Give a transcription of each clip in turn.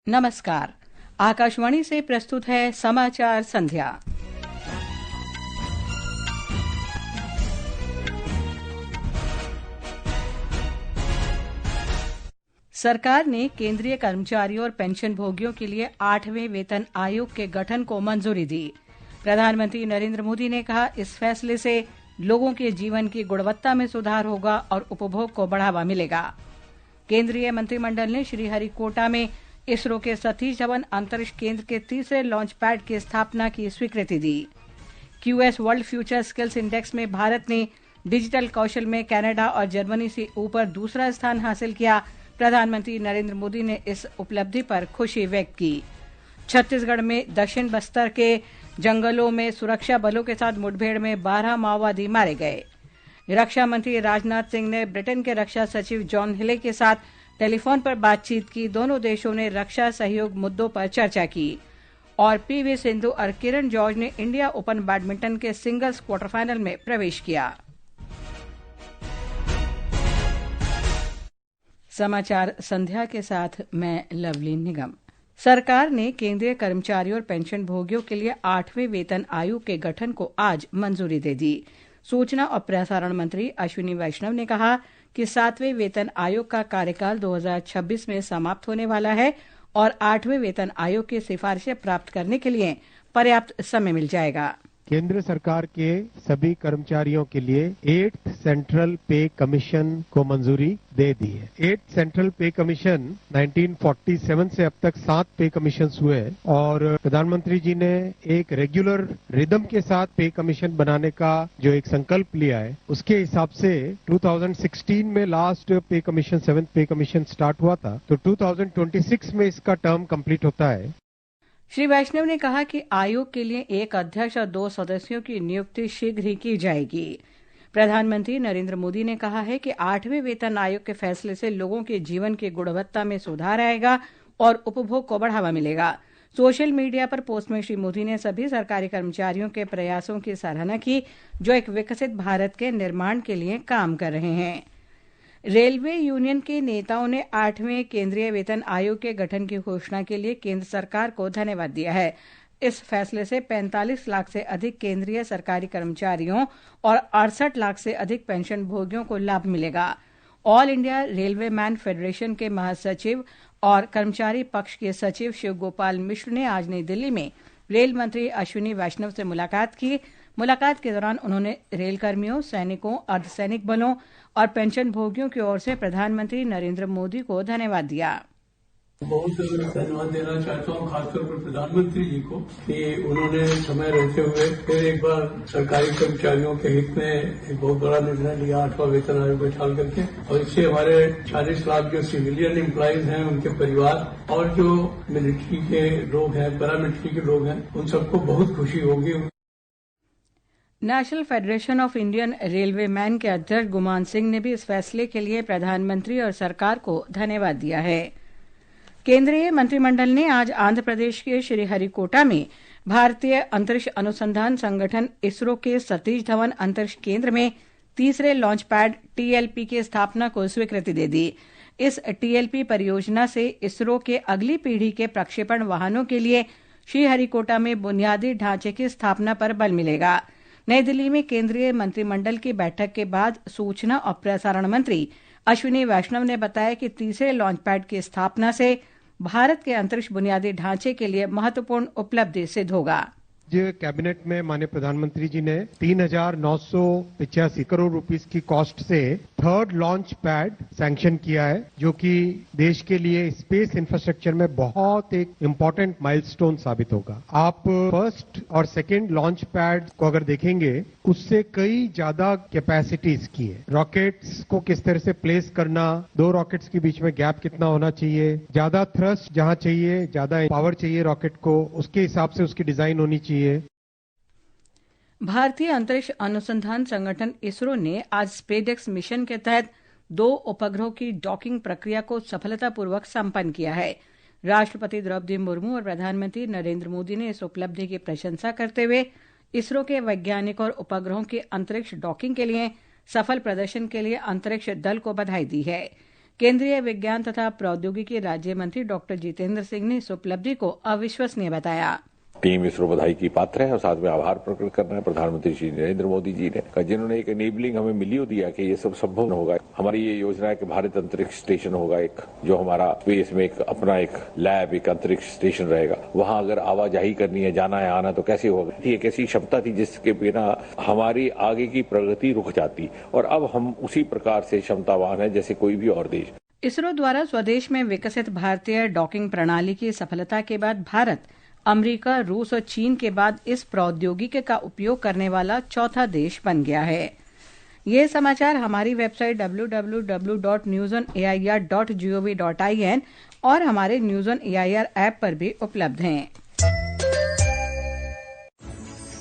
नमस्कार। आकाशवाणी से प्रस्तुत है समाचार संध्या। सरकार ने केंद्रीय कर्मचारियों और पेंशन भोगियों के लिए 8वें वेतन आयोग के गठन को मंजूरी दी। प्रधानमंत्री नरेंद्र मोदी ने कहा, इस फैसले से लोगों के जीवन की गुणवत्ता में सुधार होगा और उपभोग को बढ़ावा मिलेगा। केंद्रीय मंत्रिमंडल ने श्रीहरिकोटा में इसरो के सतीश धवन अंतरिक्ष केंद्र के तीसरे लॉन्च पैड की स्थापना की स्वीकृति दी। QS world future skills index में भारत ने डिजिटल कौशल में कनाडा और जर्मनी से ऊपर दूसरा स्थान हासिल किया। प्रधानमंत्री नरेंद्र मोदी ने इस उपलब्धि पर खुशी व्यक्त की। छत्तीसगढ़ में दक्षिण बस्तर के जंगलों में सुरक्षा बलों के साथ मुठभेड़ में 12 माओवादी मारे गए। रक्षा मंत्री राजनाथ सिंह ने ब्रिटेन के रक्षा सचिव जॉन हिले के साथ टेलीफोन पर बातचीत की। दोनों देशों ने रक्षा सहयोग मुद्दों पर चर्चा की। और पीवी सिंधु और किरण जॉर्ज ने इंडिया ओपन बैडमिंटन के सिंगल्स क्वार्टर फाइनल में प्रवेश किया। समाचार संध्या के साथ मैं लवली निगम। सरकार ने केंद्रीय कर्मचारियों और पेंशन भोगियों के लिए 8वें वेतन आयोग के गठन को आज मंजूरी दे दी। सूचना और प्रसारण मंत्री अश्विनी वैष्णव ने कहा कि 7वें वेतन आयोग का कार्यकाल 2026 में समाप्त होने वाला है और 8वें वेतन आयोग की सिफारिशें प्राप्त करने के लिए पर्याप्त समय मिल जाएगा। केंद्र सरकार के सभी कर्मचारियों के लिए 8th सेंट्रल पे कमीशन को मंजूरी दे दी है। 8th सेंट्रल पे कमीशन 1947 से अब तक 7 पे कमीशन हुए और प्रधानमंत्री जी ने एक रेगुलर रिदम के साथ पे कमीशन बनाने का जो एक संकल्प लिया है, उसके हिसाब से 2016 में लास्ट पे कमीशन 7th पे कमीशन स्टार्ट हुआ था, तो 2026 में इसका टर्म कंप्लीट होता है। श्री वैष्णव ने कहा कि आयोग के लिए एक अध्यक्ष और 2 सदस्यों की नियुक्ति शीघ्र ही की जाएगी। प्रधानमंत्री नरेंद्र मोदी ने कहा है कि 8वें वेतन आयोग के फैसले से लोगों के जीवन की गुणवत्ता में सुधार आएगा और उपभोग को बढ़ावा मिलेगा। सोशल मीडिया पर पोस्ट में श्री मोदी ने सभी सरकारी कर्मचारियों के प्रयासों की सराहना की, जो एक विकसित भारत के निर्माण के लिए काम कर रहे हैं। रेलवे यूनियन के नेताओं ने 8वें केंद्रीय वेतन आयोग के गठन की घोषणा के लिए केंद्र सरकार को धन्यवाद दिया है। इस फैसले से 45 लाख से अधिक केंद्रीय सरकारी कर्मचारियों और 68 लाख से अधिक पेंशन भोगियों को लाभ मिलेगा। All India railway man federation के महासचिव और कर्मचारी पक्ष के सचिव शिव गोपाल मिश्र ने आज नई दिल्ली में रेल मंत्री अश्विनी वैष्णव से मुलाकात की। मुलाकात के दौरान उन्होंने रेलकर्मियों, सैनिकों, अर्धसैनिक बलों और पेंशन भोगियों की ओर से प्रधानमंत्री नरेंद्र मोदी को धन्यवाद दिया। बहुत धन्यवाद देना चाहता हूँ, खासतौर पर प्रधानमंत्री जी को कि उन्होंने समय रहते हुए फिर एक बार सरकारी कर्मचारियों के हित में एक बहुत बड़ा निर्णय लिया, 8वां वेतन आयोग बैठाल करके, और इससे हमारे 40 लाख जो सिविलियन एम्प्लॉइज हैं, उनके परिवार और जो मिलिट्री के लोग हैं, पैरामिलिट्री के लोग हैं, उन सबको बहुत खुशी होगी। National federation of Indian railway man के अध्यक्ष गुमान सिंह ने भी इस फैसले के लिए प्रधानमंत्री और सरकार को धन्यवाद दिया है। केंद्रीय मंत्रिमंडल ने आज आंध्र प्रदेश के श्रीहरिकोटा में भारतीय अंतरिक्ष अनुसंधान संगठन इसरो के सतीश धवन अंतरिक्ष केंद्र में तीसरे लॉन्च पैड टीएलपी की स्थापना को स्वीकृति दे दी। इस टीएलपी परियोजना से इसरो के अगली पीढ़ी के प्रक्षेपण वाहनों के लिए श्रीहरिकोटा में बुनियादी ढांचे की स्थापना पर बल मिलेगा। नई दिल्ली में केंद्रीय मंत्रिमंडल की बैठक के बाद सूचना और प्रसारण मंत्री अश्विनी वैष्णव ने बताया कि तीसरे लॉन्च पैड की स्थापना से भारत के अंतरिक्ष बुनियादी ढांचे के लिए महत्वपूर्ण उपलब्धि सिद्ध होगा। कैबिनेट में माननीय प्रधानमंत्री जी ने 3,985 करोड़ रुपीस की कॉस्ट से 3rd लॉन्च पैड सैंक्शन किया है, जो कि देश के लिए स्पेस इंफ्रास्ट्रक्चर में बहुत एक इम्पोर्टेंट माइलस्टोन साबित होगा। आप 1st और 2nd लॉन्च पैड को अगर देखेंगे, उससे कई ज्यादा कैपेसिटी इसकी है। रॉकेट्स को किस तरह से प्लेस करना, 2 रॉकेट्स के बीच में गैप कितना होना चाहिए, ज्यादा थ्रस्ट जहां चाहिए, ज्यादा पावर चाहिए रॉकेट को, उसके हिसाब से उसकी डिजाइन होनी चाहिए। भारतीय अंतरिक्ष अनुसंधान संगठन इसरो ने आज स्पेसएक्स मिशन के तहत 2 उपग्रहों की डॉकिंग प्रक्रिया को सफलतापूर्वक संपन्न किया है। राष्ट्रपति द्रौपदी मुर्मू और प्रधानमंत्री नरेंद्र मोदी ने इस उपलब्धि की प्रशंसा करते हुए इसरो के वैज्ञानिक और उपग्रहों की अंतरिक्ष डॉकिंग के लिए सफल प्रदर्शन के लिए अंतरिक्ष दल को बधाई दी है। केंद्रीय विज्ञान तथा प्रौद्योगिकी राज्य मंत्री डॉक्टर जितेंद्र सिंह ने इस उपलब्धि को अविश्वसनीय बताया। टीम इसरो बधाई की पात्र है और साथ में आभार प्रकट करना है प्रधानमंत्री श्री नरेंद्र मोदी जी ने, जिन्होंने एक एनेबलिंग हमें मिली दिया कि ये सब संभव होगा। हमारी ये योजना है कि भारत अंतरिक्ष स्टेशन होगा एक, जो हमारा स्पेस में एक अपना एक लैब, एक अंतरिक्ष स्टेशन रहेगा। वहां अगर आवाजाही करनी है, जाना है, आना, तो कैसे होगा। ये एक ऐसी क्षमता थी जिसके बिना हमारी आगे की प्रगति रुक जाती, और अब हम उसी प्रकार से क्षमतावान है जैसे कोई भी और देश। इसरो द्वारा स्वदेश में विकसित भारतीय डॉकिंग प्रणाली की सफलता के बाद भारत अमेरिका, रूस और चीन के बाद इस प्रौद्योगिकी का उपयोग करने वाला चौथा देश बन गया है। ये समाचार हमारी वेबसाइट www.newsonair.gov.in और हमारे न्यूज ऑन एआईआर ऐप पर भी उपलब्ध हैं।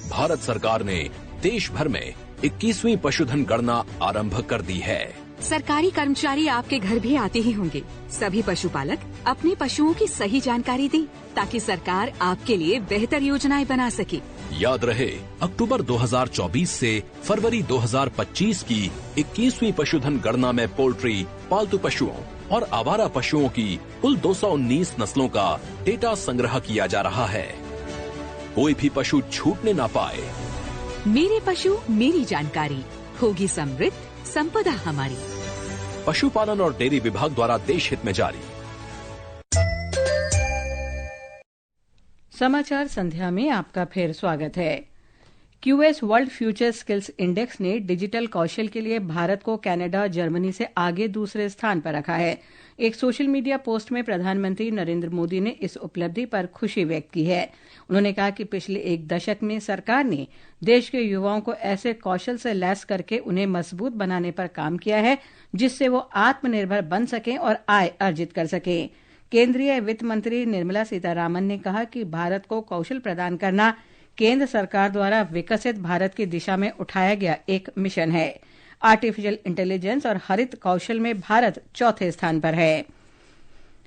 भारत सरकार ने देश भर में 21वीं पशुधन गणना आरंभ कर दी है। सरकारी कर्मचारी आपके घर भी आते ही होंगे। सभी पशुपालक अपने पशुओं की सही जानकारी दें ताकि सरकार आपके लिए बेहतर योजनाएं बना सके। याद रहे, अक्टूबर 2024 से फरवरी 2025 की 21वीं पशुधन गणना में पोल्ट्री, पालतू पशुओं और आवारा पशुओं की कुल 219 नस्लों का डेटा संग्रह किया जा रहा है। कोई भी पशु छूटने ना पाए। मेरे पशु मेरी जानकारी, होगी समृद्ध संपदा हमारी। पशुपालन और डेयरी विभाग द्वारा देश हित में जारी। समाचार संध्या में आपका फिर स्वागत है। QS world future skills index ने डिजिटल कौशल के लिए भारत को कनाडा, जर्मनी से आगे दूसरे स्थान पर रखा है। एक सोशल मीडिया पोस्ट में प्रधानमंत्री नरेंद्र मोदी ने इस उपलब्धि पर खुशी व्यक्त की है। उन्होंने कहा कि पिछले एक दशक में सरकार ने देश के युवाओं को ऐसे कौशल से लैस करके उन्हें मजबूत बनाने पर काम किया है जिससे वो आत्मनिर्भर बन सकें और आय अर्जित कर सकें। केंद्रीय वित्त मंत्री निर्मला सीतारामन ने कहा कि भारत को कौशल प्रदान करना केंद्र सरकार द्वारा विकसित भारत की दिशा में उठाया गया एक मिशन है। आर्टिफिशियल इंटेलिजेंस और हरित कौशल में भारत चौथे स्थान पर है।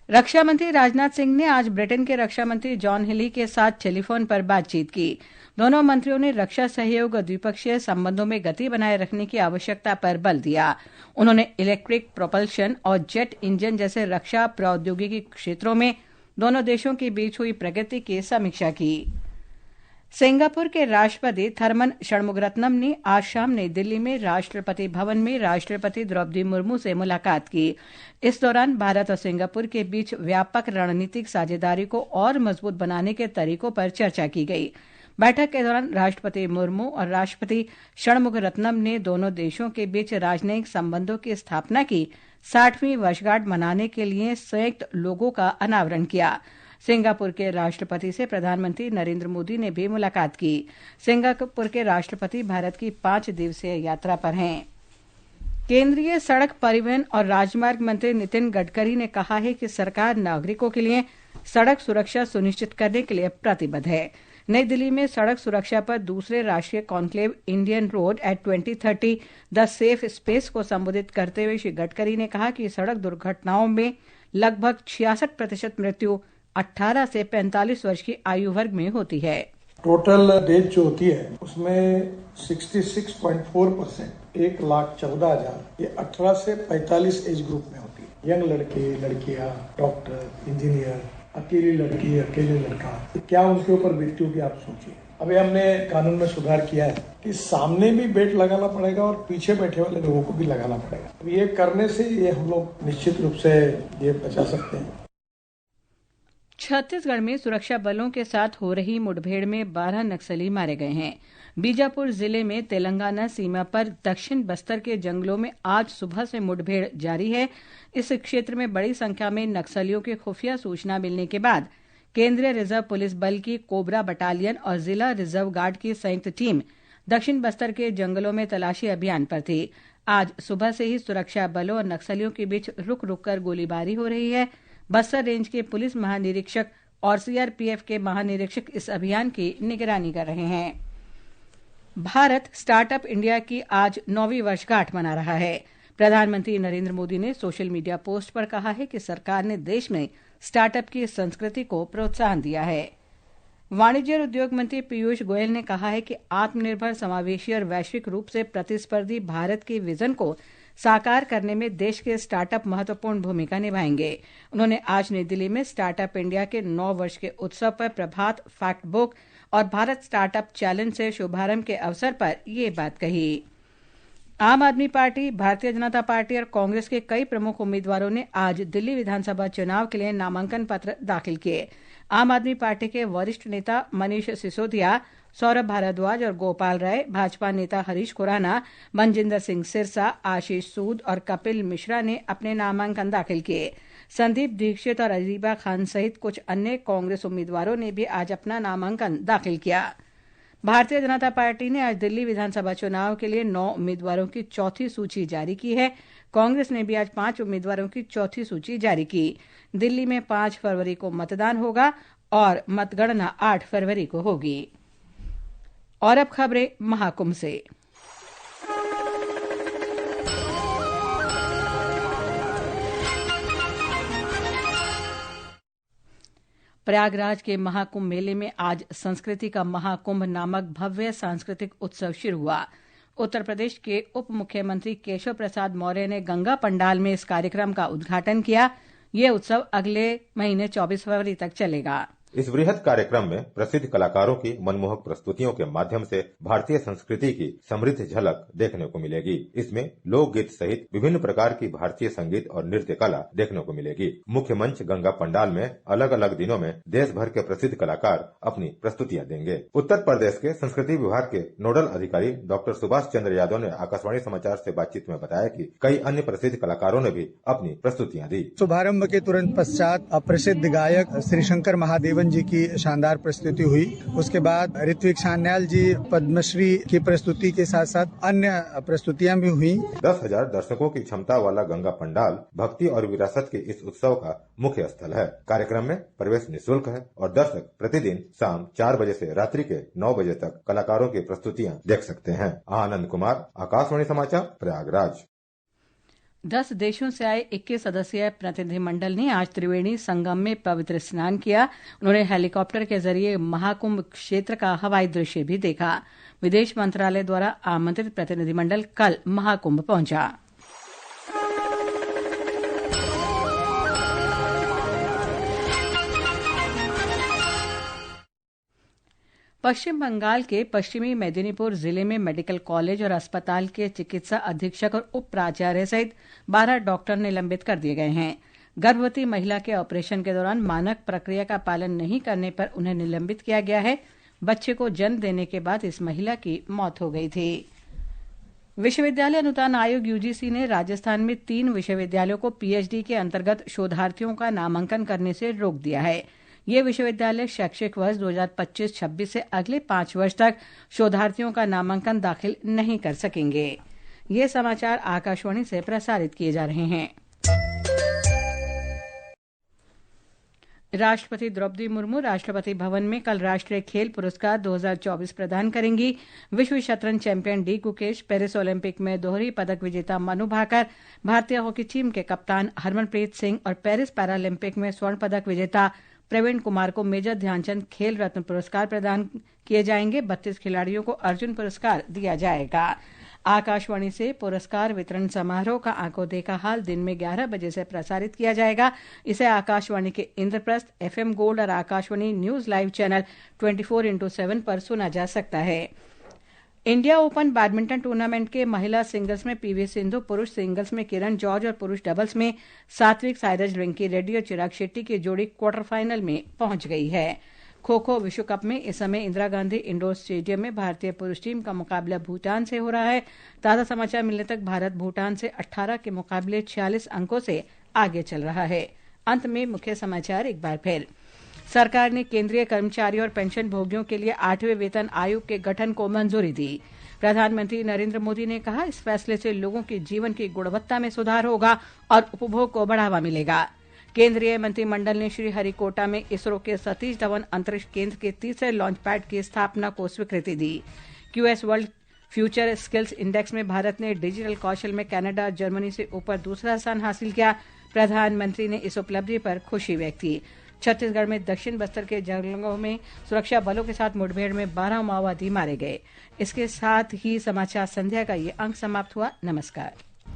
रक्षा मंत्री राजनाथ सिंह ने आज ब्रिटेन के रक्षा मंत्री जॉन हेली के साथ टेलीफोन पर बातचीत की। दोनों मंत्रियों ने रक्षा सहयोग और द्विपक्षीय संबंधों में गति बनाए रखने की आवश्यकता पर बल दिया। उन्होंने इलेक्ट्रिक प्रोपल्शन और जेट इंजन जैसे रक्षा प्रौद्योगिकी क्षेत्रों में दोनों देशों के बीच हुई प्रगति की समीक्षा की। सिंगापुर के राष्ट्रपति थरमन षणमुगरत्नम ने आज शाम नई दिल्ली में राष्ट्रपति भवन में राष्ट्रपति द्रौपदी मुर्मू से मुलाकात की। इस दौरान भारत और सिंगापुर के बीच व्यापक रणनीतिक साझेदारी को और मजबूत बनाने के तरीकों पर चर्चा की गई। बैठक के दौरान राष्ट्रपति मुर्मू और राष्ट्रपति षणमुगरत्नम ने दोनों देशों के बीच राजनयिक संबंधों की स्थापना की 60वीं वर्षगांठ मनाने के लिए संयुक्त लोगो का अनावरण किया। सिंगापुर के राष्ट्रपति से प्रधानमंत्री नरेंद्र मोदी ने भी मुलाकात की। सिंगापुर के राष्ट्रपति भारत की 5 दिवसीय यात्रा पर हैं। केंद्रीय सड़क परिवहन और राजमार्ग मंत्री नितिन गडकरी ने कहा है कि सरकार नागरिकों के लिए सड़क सुरक्षा सुनिश्चित करने के लिए प्रतिबद्ध है। नई दिल्ली में सड़क सुरक्षा पर दूसरे राष्ट्रीय conclave Indian road at 2030 the safe space को संबोधित करते हुए श्री गडकरी ने कहा कि सड़क दुर्घटनाओं में लगभग 66% मृत्यु 18 से 45 वर्ष की आयु वर्ग में होती है। टोटल डेथ जो होती है उसमें 66.4%, 1,14,000 ये 18 से 45 एज ग्रुप में होती है। यंग लड़के, लड़कियां, डॉक्टर, इंजीनियर, अकेली लड़की, अकेले लड़का, तो क्या उनके ऊपर बीतती होगी आप सोचिए। अभी हमने कानून में सुधार किया है कि सामने भी बेल्ट लगाना पड़ेगा और पीछे बैठे वाले लोगों को भी लगाना पड़ेगा। तो ये करने से ये हम लोग निश्चित रूप से ये बचा सकते हैं। छत्तीसगढ़ में सुरक्षा बलों के साथ हो रही मुठभेड़ में 12 नक्सली मारे गए हैं। बीजापुर जिले में तेलंगाना सीमा पर दक्षिण बस्तर के जंगलों में आज सुबह से मुठभेड़ जारी है। इस क्षेत्र में बड़ी संख्या में नक्सलियों की खुफिया सूचना मिलने के बाद केंद्रीय रिजर्व पुलिस बल की कोबरा बटालियन और जिला रिजर्व गार्ड की संयुक्त टीम दक्षिण बस्तर के जंगलों में तलाशी अभियान पर थी। आज सुबह से ही सुरक्षा बलों और नक्सलियों के बीच रुक रुक कर गोलीबारी हो रही है। बस्तर रेंज के पुलिस महानिरीक्षक और सीआरपीएफ के महानिरीक्षक इस अभियान की निगरानी कर रहे हैं। भारत स्टार्टअप इंडिया की आज 9वीं वर्षगांठ मना रहा है। प्रधानमंत्री नरेंद्र मोदी ने सोशल मीडिया पोस्ट पर कहा है कि सरकार ने देश में स्टार्टअप की संस्कृति को प्रोत्साहन दिया है। वाणिज्य और उद्योग मंत्री पीयूष गोयल ने कहा है कि आत्मनिर्भर, समावेशी और वैश्विक रूप से प्रतिस्पर्धी भारत के विजन को साकार करने में देश के स्टार्टअप महत्वपूर्ण भूमिका निभाएंगे। उन्होंने आज नई दिल्ली में स्टार्टअप इंडिया के 9 वर्ष के उत्सव पर प्रभात फैक्ट बुक और भारत स्टार्टअप चैलेंज से शुभारंभ के अवसर पर यह बात कही। आम आदमी पार्टी, भारतीय जनता पार्टी और कांग्रेस के कई प्रमुख उम्मीदवारों ने आज दिल्ली विधानसभा चुनाव के लिए नामांकन पत्र दाखिल किए। आम आदमी पार्टी के वरिष्ठ नेता मनीष सिसोदिया, सौरभ भारद्वाज और गोपाल राय, भाजपा नेता हरीश खुराना, मनजिंदर सिंह सिरसा, आशीष सूद और कपिल मिश्रा ने अपने नामांकन दाखिल किए। संदीप दीक्षित और अजीबा खान सहित कुछ अन्य कांग्रेस उम्मीदवारों ने भी आज अपना नामांकन दाखिल किया। भारतीय जनता पार्टी ने आज दिल्ली विधानसभा चुनाव के लिए 9 उम्मीदवारों की चौथी सूची जारी की है। कांग्रेस ने भी आज 5 उम्मीदवारों की चौथी सूची जारी की। दिल्ली में 5 फरवरी को मतदान होगा और मतगणना 8 फरवरी को होगी। और अब खबरें महाकुंभ से। प्रयागराज के महाकुंभ मेले में आज संस्कृति का महाकुंभ नामक भव्य सांस्कृतिक उत्सव शुरू हुआ। उत्तर प्रदेश के उप मुख्यमंत्री केशव प्रसाद मौर्य ने गंगा पंडाल में इस कार्यक्रम का उद्घाटन किया। यह उत्सव अगले महीने 24 फरवरी तक चलेगा। इस वृहद कार्यक्रम में प्रसिद्ध कलाकारों की मनमोहक प्रस्तुतियों के माध्यम से भारतीय संस्कृति की समृद्ध झलक देखने को मिलेगी। इसमें लोकगीत सहित विभिन्न प्रकार की भारतीय संगीत और नृत्य कला देखने को मिलेगी। मुख्य मंच गंगा पंडाल में अलग अलग दिनों में देश भर के प्रसिद्ध कलाकार अपनी प्रस्तुतियां देंगे। उत्तर प्रदेश के संस्कृति विभाग के नोडल अधिकारी डॉक्टर सुभाष चंद्र यादव ने आकाशवाणी समाचार से बातचीत में बताया कि कई अन्य प्रसिद्ध कलाकारों ने भी अपनी प्रस्तुतियां दी। शुभारंभ के तुरंत पश्चात प्रसिद्ध गायक श्री शंकर महादेवन जी की शानदार प्रस्तुति हुई। उसके बाद ऋत्विक सान्याल जी पद्मश्री की प्रस्तुति के साथ साथ अन्य प्रस्तुतियां भी हुई। 10,000 दर्शकों की क्षमता वाला गंगा पंडाल भक्ति और विरासत के इस उत्सव का मुख्य स्थल है। कार्यक्रम में प्रवेश निःशुल्क है और दर्शक प्रतिदिन शाम 4 बजे से रात्रि के 9 बजे तक कलाकारों की प्रस्तुतियां देख सकते हैं। आनंद कुमार, आकाशवाणी समाचार, प्रयागराज। 10 देशों से आए 21 सदस्यीय प्रतिनिधिमंडल ने आज त्रिवेणी संगम में पवित्र स्नान किया। उन्होंने हेलीकॉप्टर के जरिए महाकुंभ क्षेत्र का हवाई दृश्य भी देखा। विदेश मंत्रालय द्वारा आमंत्रित प्रतिनिधिमंडल कल महाकुंभ पहुंचा। पश्चिम बंगाल के पश्चिमी मेदिनीपुर जिले में मेडिकल कॉलेज और अस्पताल के चिकित्सा अधीक्षक और उप प्राचार्य सहित 12 डॉक्टर निलंबित कर दिए गए हैं। गर्भवती महिला के ऑपरेशन के दौरान मानक प्रक्रिया का पालन नहीं करने पर उन्हें निलंबित किया गया है। बच्चे को जन्म देने के बाद इस महिला की मौत हो गई थी। विश्वविद्यालय अनुदान आयोग यूजीसी ने राजस्थान में 3 विश्वविद्यालयों को पीएचडी के अंतर्गत शोधार्थियों का नामांकन करने से रोक दिया है। ये विश्वविद्यालय शैक्षिक वर्ष 2025-26 से अगले 5 वर्ष तक शोधार्थियों का नामांकन दाखिल नहीं कर सकेंगे। ये समाचार आकाशवाणी से प्रसारित किए जा रहे हैं। राष्ट्रपति द्रौपदी मुर्मू राष्ट्रपति भवन में कल राष्ट्रीय खेल पुरस्कार 2024 प्रदान करेंगी। विश्व शतरंज champion D Gukesh, Paris Olympic में दोहरी पदक विजेता मनु भाकर, भारतीय हॉकी टीम के कप्तान हरमनप्रीत सिंह और पेरिस पैरालंपिक में स्वर्ण पदक विजेता प्रवीण कुमार को मेजर ध्यानचंद खेल रत्न पुरस्कार प्रदान किए जाएंगे। 32 खिलाड़ियों को अर्जुन पुरस्कार दिया जाएगा। आकाशवाणी से पुरस्कार वितरण समारोह का आंखों देखा हाल दिन में 11 बजे से प्रसारित किया जाएगा। इसे आकाशवाणी के इंद्रप्रस्थ, एफएम गोल्ड और Akashvani news live channel 24x7 पर सुना जा सकता है। इंडिया ओपन बैडमिंटन टूर्नामेंट के महिला सिंगल्स में पीवी सिंधु, पुरुष सिंगल्स में किरण जॉर्ज और पुरुष डबल्स में सात्विक साइराज रिंकी रेड्डी और चिराग शेट्टी की जोड़ी क्वार्टर फाइनल में पहुंच गई है। खो खो विश्व कप में इस समय इंदिरा गांधी इंडोर स्टेडियम में भारतीय पुरुष टीम का मुकाबला भूटान से हो रहा है। ताजा समाचार मिलने तक भारत भूटान से 18 के मुकाबले 46 अंकों से आगे चल रहा है। अंत में मुख्य समाचार एक बार फिर। सरकार ने केंद्रीय कर्मचारी और पेंशन भोगियों के लिए 8वें वेतन आयोग के गठन को मंजूरी दी। प्रधानमंत्री नरेंद्र मोदी ने कहा, इस फैसले से लोगों के जीवन की गुणवत्ता में सुधार होगा और उपभोग को बढ़ावा मिलेगा। केंद्रीय मंत्रिमंडल ने श्रीहरिकोटा में इसरो के सतीश धवन अंतरिक्ष केंद्र के तीसरे लॉन्च पैड की स्थापना को स्वीकृति दी। QS world future skills index में भारत ने डिजिटल कौशल में कनाडा और जर्मनी से ऊपर दूसरा स्थान हासिल किया। प्रधानमंत्री ने इस उपलब्धि पर खुशी व्यक्त की। छत्तीसगढ़ में दक्षिण बस्तर के जंगलों में सुरक्षा बलों के साथ मुठभेड़ में 12 माओवादी मारे गए। इसके साथ ही समाचार संध्या का ये अंक समाप्त हुआ। नमस्कार।